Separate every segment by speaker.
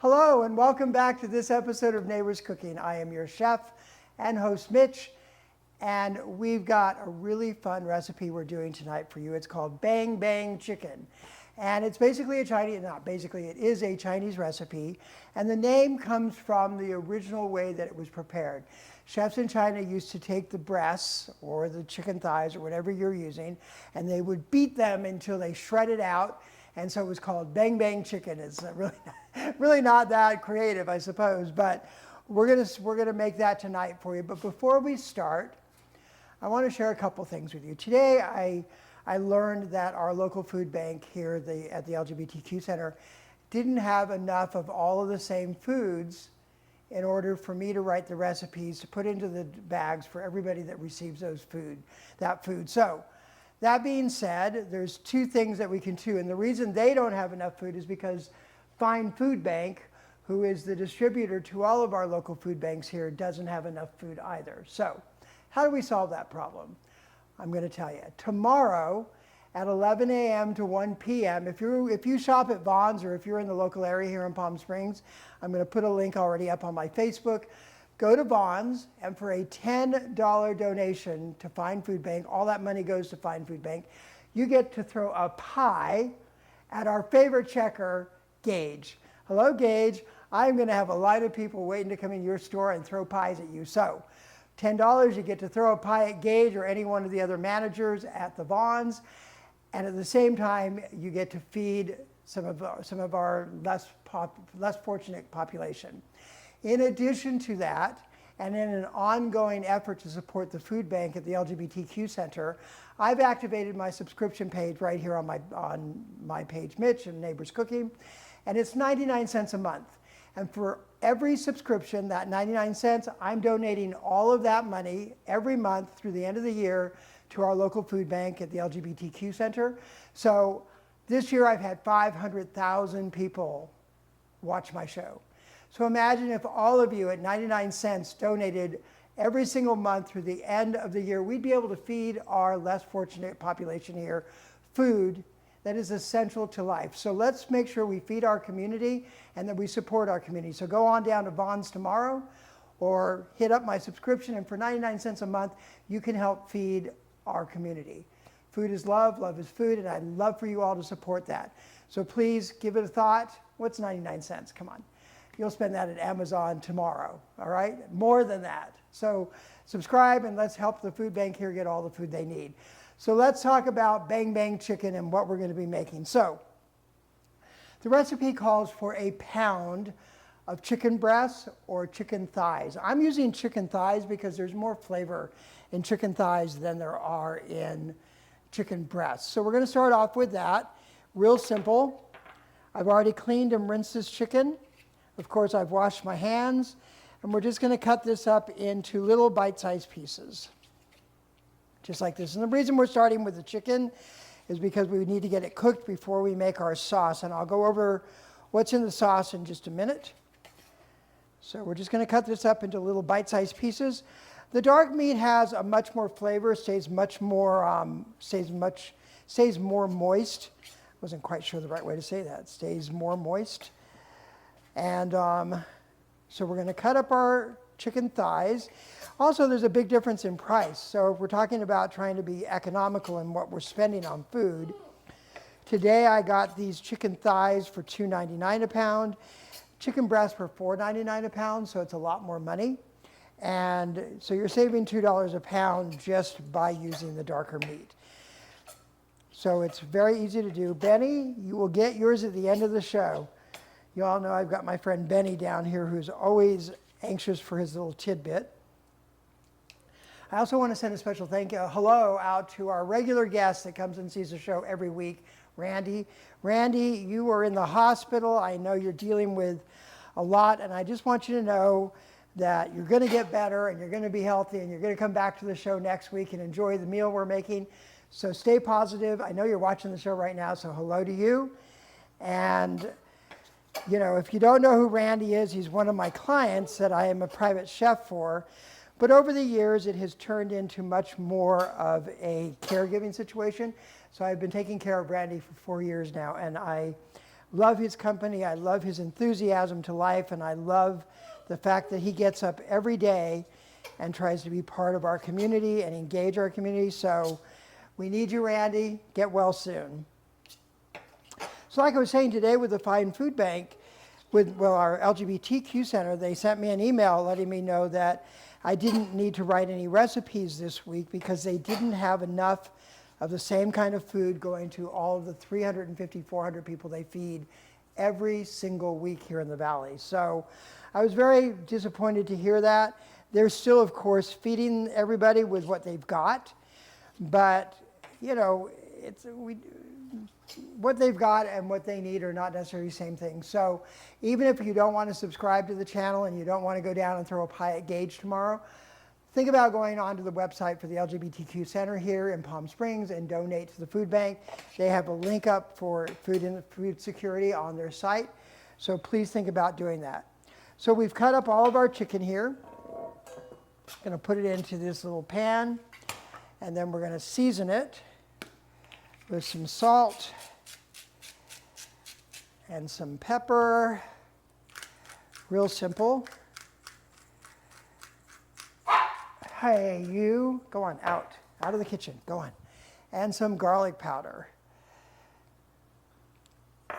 Speaker 1: Hello and welcome back to this episode of Neighbors Cooking. I am your chef and host Mitch, and we've got a really fun recipe we're doing tonight for you. It's called Bang Bang Chicken. And it's basically it is a Chinese recipe, and the name comes from the original way that it was prepared. Chefs in China used to take the breasts or the chicken thighs or whatever you're using, and they would beat them until they shredded out, and so it was called Bang Bang Chicken. It's really not that creative, I suppose, but we're gonna make that tonight for you. But before we start, I want to share a couple things with you. Today, I learned that our local food bank here at the LGBTQ Center didn't have enough of all of the same foods in order for me to write the recipes to put into the bags for everybody that receives that food. So that being said, there's two things that we can do. And the reason they don't have enough food is because Fine Food Bank, who is the distributor to all of our local food banks here, doesn't have enough food either. So how do we solve that problem? I'm going to tell you. Tomorrow at 11 a.m. to 1 p.m., if you shop at Vons or if you're in the local area here in Palm Springs, I'm going to put a link already up on my Facebook. Go to Vons, and for a $10 donation to Fine Food Bank, all that money goes to Fine Food Bank, you get to throw a pie at our favorite checker, Gage. Hello, Gage. I'm going to have a line of people waiting to come in your store and throw pies at you. So $10, you get to throw a pie at Gage or any one of the other managers at the Vons, and at the same time, you get to feed some of our less fortunate population. In addition to that, and in an ongoing effort to support the food bank at the LGBTQ Center, I've activated my subscription page right here on my page, Mitch and Neighbors Cooking, and it's 99 cents a month. And for every subscription, that 99 cents, I'm donating all of that money every month through the end of the year to our local food bank at the LGBTQ Center. So this year I've had 500,000 people watch my show. So imagine if all of you at 99 cents donated every single month through the end of the year, we'd be able to feed our less fortunate population here food that is essential to life. So let's make sure we feed our community and that we support our community. So go on down to Vons tomorrow or hit up my subscription, and for 99 cents a month, you can help feed our community. Food is love, love is food, and I'd love for you all to support that. So please give it a thought. What's 99 cents? Come on. You'll spend that at Amazon tomorrow, all right? More than that. So subscribe and let's help the food bank here get all the food they need. So let's talk about Bang Bang Chicken and what we're going to be making. So the recipe calls for a pound of chicken breasts or chicken thighs. I'm using chicken thighs because there's more flavor in chicken thighs than there are in chicken breasts. So we're going to start off with that. Real simple. I've already cleaned and rinsed this chicken. Of course, I've washed my hands, and we're just going to cut this up into little bite-sized pieces, just like this. And the reason we're starting with the chicken is because we need to get it cooked before we make our sauce, and I'll go over what's in the sauce in just a minute. So we're just going to cut this up into little bite-sized pieces. The dark meat has a much more flavor, stays more moist. Wasn't quite sure the right way to say that. Stays more moist. And so we're going to cut up our chicken thighs. Also, there's a big difference in price. So if we're talking about trying to be economical in what we're spending on food, today I got these chicken thighs for $2.99 a pound. Chicken breasts for $4.99 a pound, so it's a lot more money. And so you're saving $2 a pound just by using the darker meat. So it's very easy to do. Benny, you will get yours at the end of the show. You all know I've got my friend Benny down here who's always anxious for his little tidbit. I also want to send a special hello out to our regular guest that comes and sees the show every week, Randy. Randy, you are in the hospital. I know you're dealing with a lot, and I just want you to know that you're going to get better and you're going to be healthy and you're going to come back to the show next week and enjoy the meal we're making. So stay positive. I know you're watching the show right now, so hello to you. And you know, if you don't know who Randy is, he's one of my clients that I am a private chef for. But over the years, it has turned into much more of a caregiving situation. So I've been taking care of Randy for 4 years now, and I love his company. I love his enthusiasm to life, and I love the fact that he gets up every day and tries to be part of our community and engage our community. So we need you, Randy. Get well soon. So like I was saying today with the Fine Food Bank, with our LGBTQ Center, they sent me an email letting me know that I didn't need to write any recipes this week because they didn't have enough of the same kind of food going to all of the 350, 400 people they feed every single week here in the Valley. So I was very disappointed to hear that. They're still, of course, feeding everybody with what they've got, but you know, what they've got and what they need are not necessarily the same thing. So even if you don't want to subscribe to the channel and you don't want to go down and throw a pie at Gage tomorrow, think about going onto the website for the LGBTQ Center here in Palm Springs and donate to the food bank. They have a link up for food security on their site. So please think about doing that. So we've cut up all of our chicken here. Going to put it into this little pan, and then we're going to season it with some salt and some pepper. Real simple. Hey, you, go on, out of the kitchen, go on. And some garlic powder.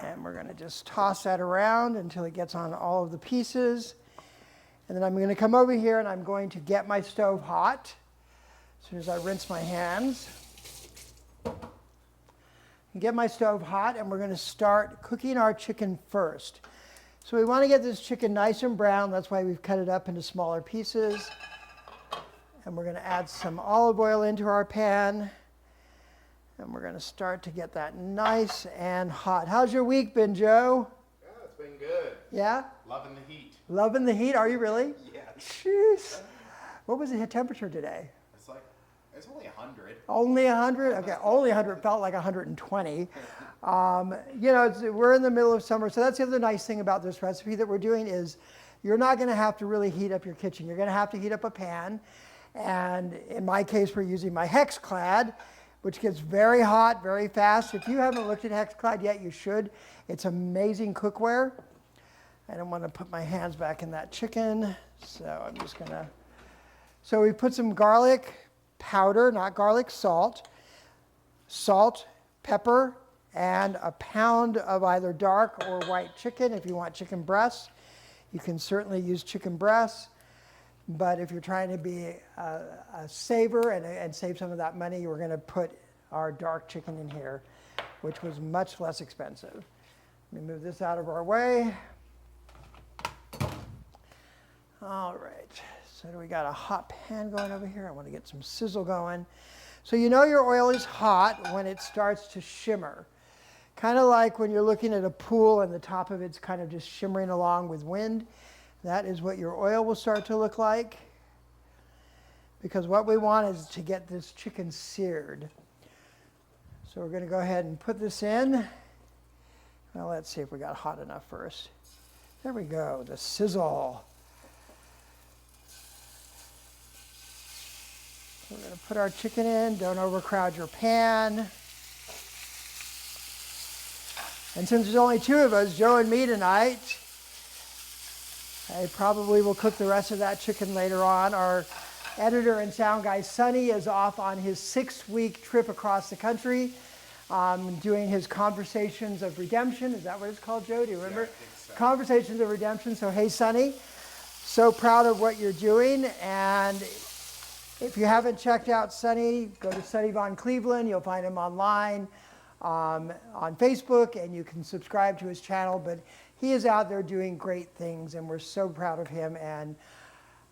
Speaker 1: And we're gonna just toss that around until it gets on all of the pieces. And then I'm gonna come over here and I'm going to get my stove hot as soon as I rinse my hands. Get my stove hot, and we're gonna start cooking our chicken first. So we wanna get this chicken nice and brown. That's why we've cut it up into smaller pieces. And we're going to add some olive oil into our pan. And we're going to start to get that nice and hot. How's your week been, Joe?
Speaker 2: Yeah, it's been good.
Speaker 1: Yeah?
Speaker 2: Loving the heat.
Speaker 1: Loving the heat? Are you really?
Speaker 2: Yeah.
Speaker 1: Jeez. What was the temperature today?
Speaker 2: It's only 100.
Speaker 1: Only 100? Okay, only 100 felt like 120. You know, we're in the middle of summer, so that's the other nice thing about this recipe that we're doing is you're not going to have to really heat up your kitchen. You're going to have to heat up a pan. And in my case, we're using my Hexclad, which gets very hot very fast. If you haven't looked at Hexclad yet, you should. It's amazing cookware. I don't want to put my hands back in that chicken, so I'm just gonna. So we put some garlic powder, not garlic salt, pepper, and a pound of either dark or white chicken. If you want chicken breasts, you can certainly use chicken breasts. But if you're trying to be a saver and save some of that money, we're going to put our dark chicken in here, which was much less expensive. Let me move this out of our way. All right, so we got a hot pan going over here. I want to get some sizzle going. So you know your oil is hot when it starts to shimmer. Kind of like when you're looking at a pool and the top of it's kind of just shimmering along with wind. That is what your oil will start to look like. Because what we want is to get this chicken seared. So we're going to go ahead and put this in. Well, let's see if we got hot enough first. There we go, the sizzle. So we're going to put our chicken in. Don't overcrowd your pan. And since there's only two of us, Joe and me tonight, I probably will cook the rest of that chicken later on. Our editor and sound guy, Sonny, is off on his 6-week trip across the country, doing his Conversations of Redemption. Is that what it's called, Joe? Do you remember?
Speaker 2: Yeah, I think so.
Speaker 1: Conversations of Redemption. So, hey, Sonny, so proud of what you're doing. And if you haven't checked out Sonny, go to Sonny Von Cleveland. You'll find him online on Facebook, and you can subscribe to his channel. But he is out there doing great things, and we're so proud of him. And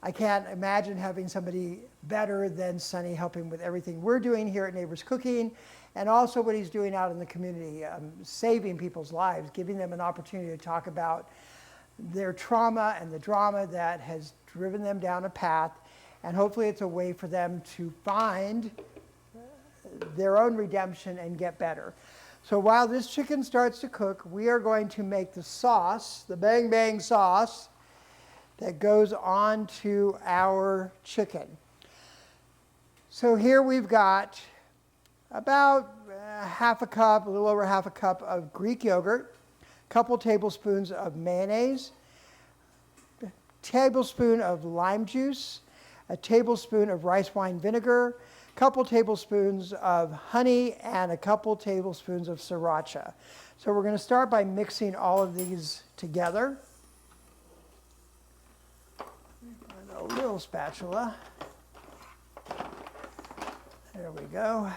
Speaker 1: I can't imagine having somebody better than Sonny helping with everything we're doing here at Neighbors Cooking, and also what he's doing out in the community, saving people's lives, giving them an opportunity to talk about their trauma and the drama that has driven them down a path. And hopefully it's a way for them to find their own redemption and get better. So while this chicken starts to cook, we are going to make the sauce, the Bang Bang sauce, that goes on to our chicken. So here we've got about half a cup, a little over half a cup of Greek yogurt, a couple tablespoons of mayonnaise, a tablespoon of lime juice, a tablespoon of rice wine vinegar, a couple tablespoons of honey, and a couple tablespoons of sriracha. So we're going to start by mixing all of these together. With a little spatula. There we go.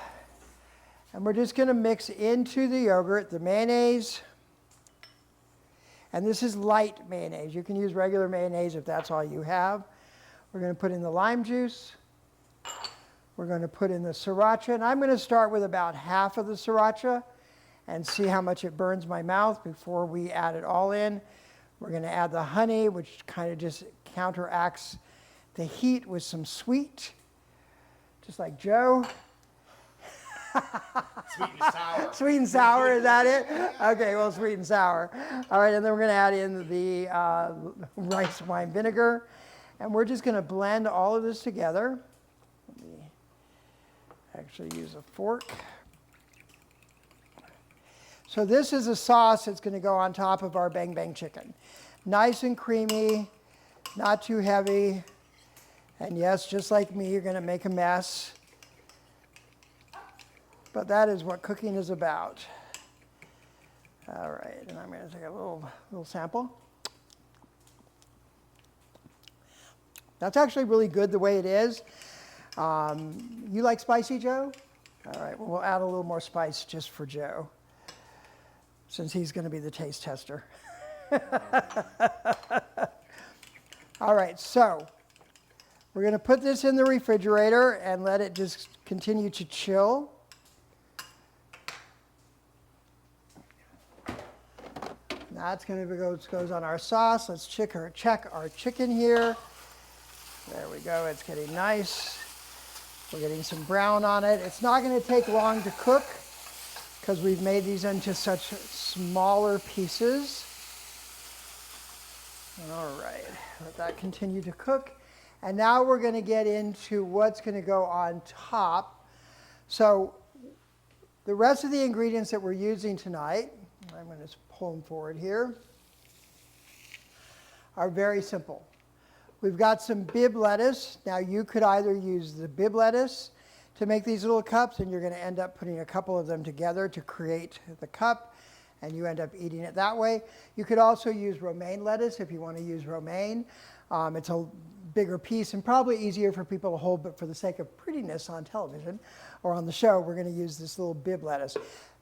Speaker 1: And we're just going to mix into the yogurt the mayonnaise. And this is light mayonnaise. You can use regular mayonnaise if that's all you have. We're going to put in the lime juice. We're going to put in the sriracha. And I'm going to start with about half of the sriracha and see how much it burns my mouth before we add it all in. We're going to add the honey, which kind of just counteracts the heat with some sweet, just like Joe.
Speaker 2: Sweet and sour.
Speaker 1: Sweet and sour, is that it? Okay, well, sweet and sour. All right, and then we're going to add in the rice wine vinegar. And we're just going to blend all of this together. Let me actually use a fork. So this is a sauce that's going to go on top of our bang bang chicken. Nice and creamy, not too heavy. And yes, just like me, you're going to make a mess. But that is what cooking is about. All right, and I'm going to take a little sample. That's actually really good the way it is. You like spicy, Joe? All right, well, we'll add a little more spice just for Joe, since he's going to be the taste tester. All right, so we're going to put this in the refrigerator and let it just continue to chill. That's going to goes on our sauce. Let's check our chicken here. There we go. It's getting nice. We're getting some brown on it. It's not going to take long to cook because we've made these into such smaller pieces. All right, let that continue to cook. And now we're going to get into what's going to go on top. So the rest of the ingredients that we're using tonight, I'm going to pull them forward here, are very simple. We've got some Bibb lettuce. Now you could either use the Bibb lettuce to make these little cups, and you're going to end up putting a couple of them together to create the cup, and you end up eating it that way. You could also use romaine lettuce if you want to use romaine. It's a bigger piece and probably easier for people to hold, but for the sake of prettiness on television or on the show, we're going to use this little Bibb lettuce.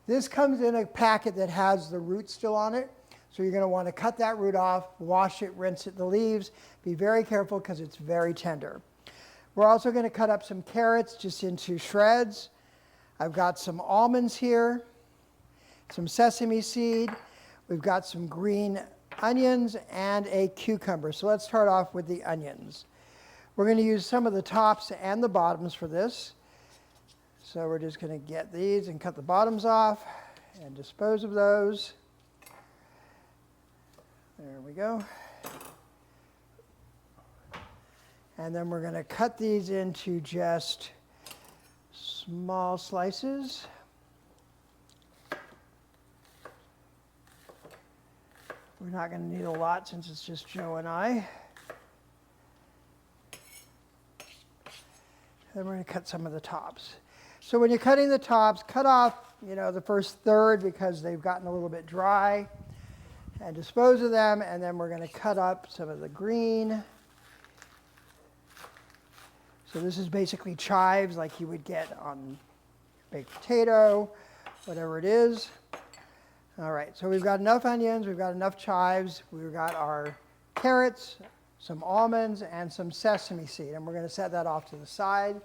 Speaker 1: This comes in a packet that has the root still on it. So you're going to want to cut that root off, wash it, rinse it, the leaves. Be very careful because it's very tender. We're also going to cut up some carrots just into shreds. I've got some almonds here, some sesame seed. We've got some green onions and a cucumber. So let's start off with the onions. We're going to use some of the tops and the bottoms for this. So we're just going to get these and cut the bottoms off and dispose of those. There we go. And then we're going to cut these into just small slices. We're not going to need a lot since it's just Joe and I. Then we're going to cut some of the tops. So when you're cutting the tops, cut off, the first third because they've gotten a little bit dry, and dispose of them. And then we're going to cut up some of the green. So this is basically chives like you would get on baked potato, whatever it is. All right, so we've got enough onions, we've got enough chives, we've got our carrots, some almonds, and some sesame seed. And we're going to set that off to the side.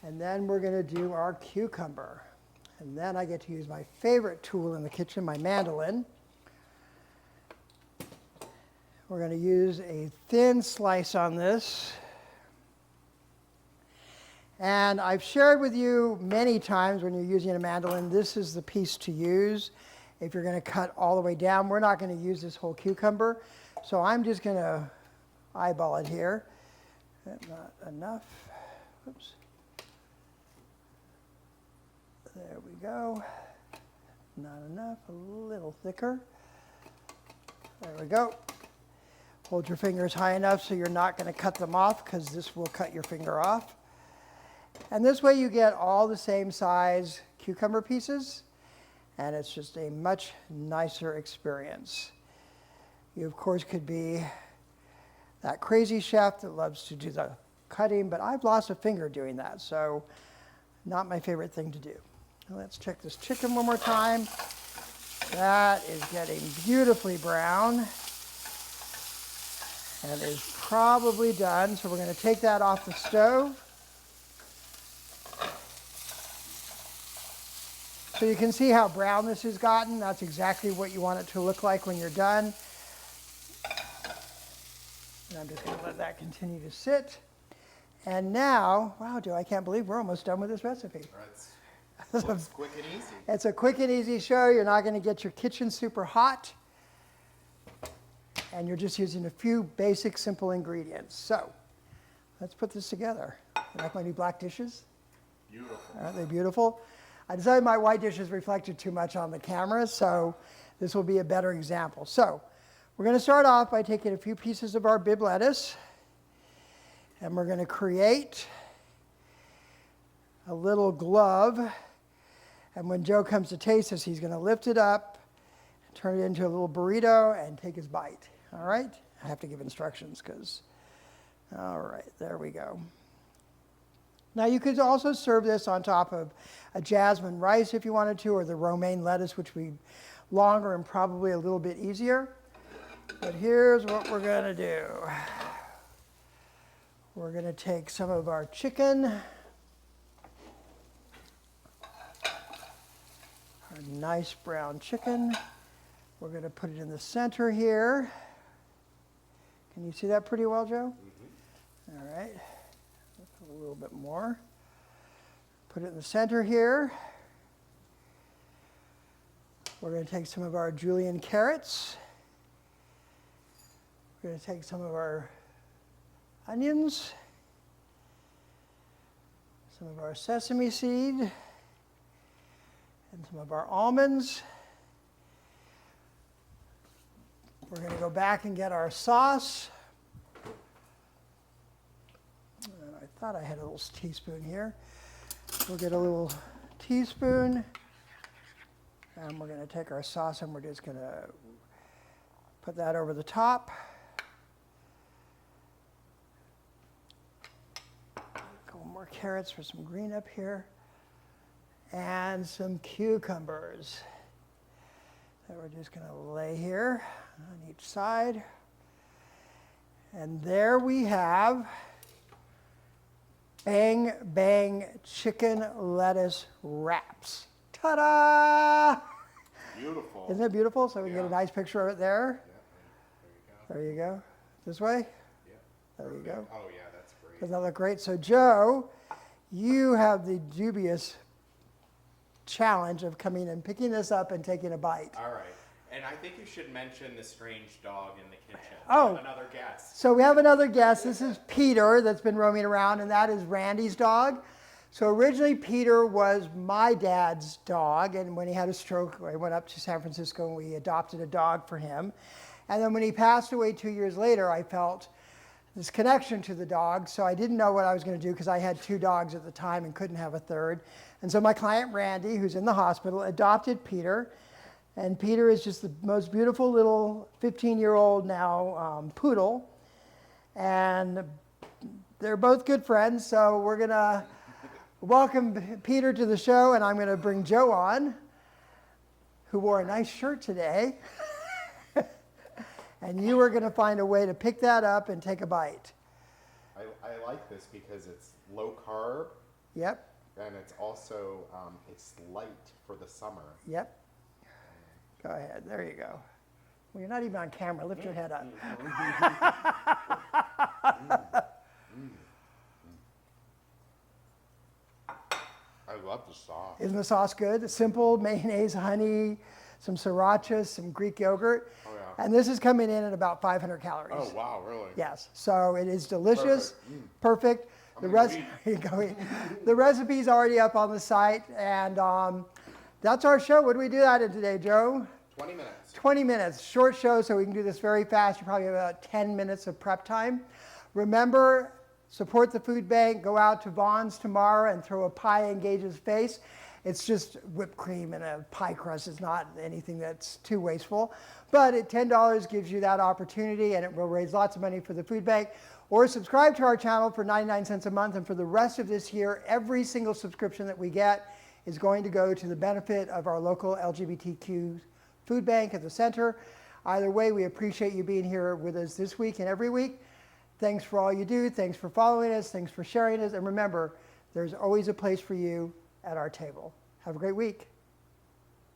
Speaker 1: And then we're going to do our cucumber. And then I get to use my favorite tool in the kitchen, my mandolin. We're going to use a thin slice on this. And I've shared with you many times when you're using a mandolin, this is the piece to use. If you're going to cut all the way down, we're not going to use this whole cucumber. So I'm just going to eyeball it here. Not enough. Oops. There we go. Not enough, a little thicker. There we go. Hold your fingers high enough so you're not going to cut them off, because this will cut your finger off. And this way you get all the same size cucumber pieces, and it's just a much nicer experience. You, of course, could be that crazy chef that loves to do the cutting, but I've lost a finger doing that, so not my favorite thing to do. Let's check this chicken one more time. That is getting beautifully brown and is probably done. So we're going to take that off the stove. So you can see how brown this has gotten. That's exactly what you want it to look like when you're done. And I'm just going to let that continue to sit. And now, wow, Joe, I can't believe we're almost done with this recipe.
Speaker 2: It's quick and easy.
Speaker 1: It's a quick and easy show. You're not going to get your kitchen super hot. And you're just using a few basic, simple ingredients. So let's put this together. You like my new black dishes?
Speaker 2: Beautiful.
Speaker 1: Aren't they beautiful? I decided my white dishes reflected too much on the camera, so this will be a better example. So we're going to start off by taking a few pieces of our bib lettuce, and we're going to create a little glove. And when Joe comes to taste this, he's going to lift it up, turn it into a little burrito, and take his bite. All right? I have to give instructions because, all right, there we go. Now you could also serve this on top of a jasmine rice if you wanted to, or the romaine lettuce, which would be longer and probably a little bit easier. But here's what we're going to do. We're going to take some of our chicken, our nice brown chicken. We're going to put it in the center here. Can you see that pretty well, Joe? Mm-hmm. All right. Put a little bit more. Put it in the center here. We're going to take some of our julienne carrots. We're going to take some of our onions, some of our sesame seed, and some of our almonds. We're going to go back and get our sauce. And I thought I had a little teaspoon here. We'll get a little teaspoon, and we're going to take our sauce and we're just going to put that over the top. A couple more carrots for some green up here, and some cucumbers that we're just going to lay here on each side. And there we have Bang Bang chicken lettuce wraps. Ta-da!
Speaker 2: Beautiful.
Speaker 1: Isn't it beautiful? So we can get a nice picture of it there.
Speaker 2: Yeah,
Speaker 1: There you go. This way?
Speaker 2: yeah.
Speaker 1: There you go.
Speaker 2: Oh, yeah, that's great.
Speaker 1: Doesn't that look great? So Joe, you have the dubious challenge of coming and picking this up and taking a bite.
Speaker 2: All right. And I think you should mention the strange dog in the kitchen.
Speaker 1: Oh.
Speaker 2: We have another guest.
Speaker 1: So we have another guest. This is Peter that's been roaming around, and that is Randy's dog. So originally Peter was my dad's dog, and when he had a stroke, I went up to San Francisco and we adopted a dog for him. And then when he passed away 2 years later, I felt this connection to the dog, so I didn't know what I was going to do because I had 2 dogs at the time and couldn't have a third. And so my client Randy, who's in the hospital, adopted Peter. And Peter is just the most beautiful little 15-year-old now poodle. And they're both good friends, so we're going to welcome Peter to the show, and I'm going to bring Joe on, who wore a nice shirt today. And you are going to find a way to pick that up and take a bite.
Speaker 2: I like this because it's low carb.
Speaker 1: Yep.
Speaker 2: And it's also, it's light for the summer.
Speaker 1: Yep. Go ahead. There you go. Well, you're not even on camera. Lift your head up.
Speaker 2: I love the sauce.
Speaker 1: Isn't the sauce good? Simple mayonnaise, honey, some sriracha, some Greek yogurt.
Speaker 2: Oh, yeah.
Speaker 1: And this is coming in at about 500 calories.
Speaker 2: Oh, wow, really?
Speaker 1: Yes. So it is delicious. Perfect. The
Speaker 2: I'm gonna
Speaker 1: recipe, the recipe's already up on the site, and That's our show. What do we do that in today, Joe?
Speaker 2: 20 minutes.
Speaker 1: 20 minutes, short show, so we can do this very fast. You probably have about 10 minutes of prep time. Remember, support the food bank. Go out to Vaughn's tomorrow and throw a pie in Gage's face. It's just whipped cream and a pie crust. It's not anything that's too wasteful. But at $10 gives you that opportunity, and it will raise lots of money for the food bank. Or subscribe to our channel for 99 cents a month. And for the rest of this year, every single subscription that we get is going to go to the benefit of our local LGBTQ food bank at the center. Either way, we appreciate you being here with us this week and every week. Thanks for all you do. Thanks for following us. Thanks for sharing us. And remember, there's always a place for you at our table. Have a great week.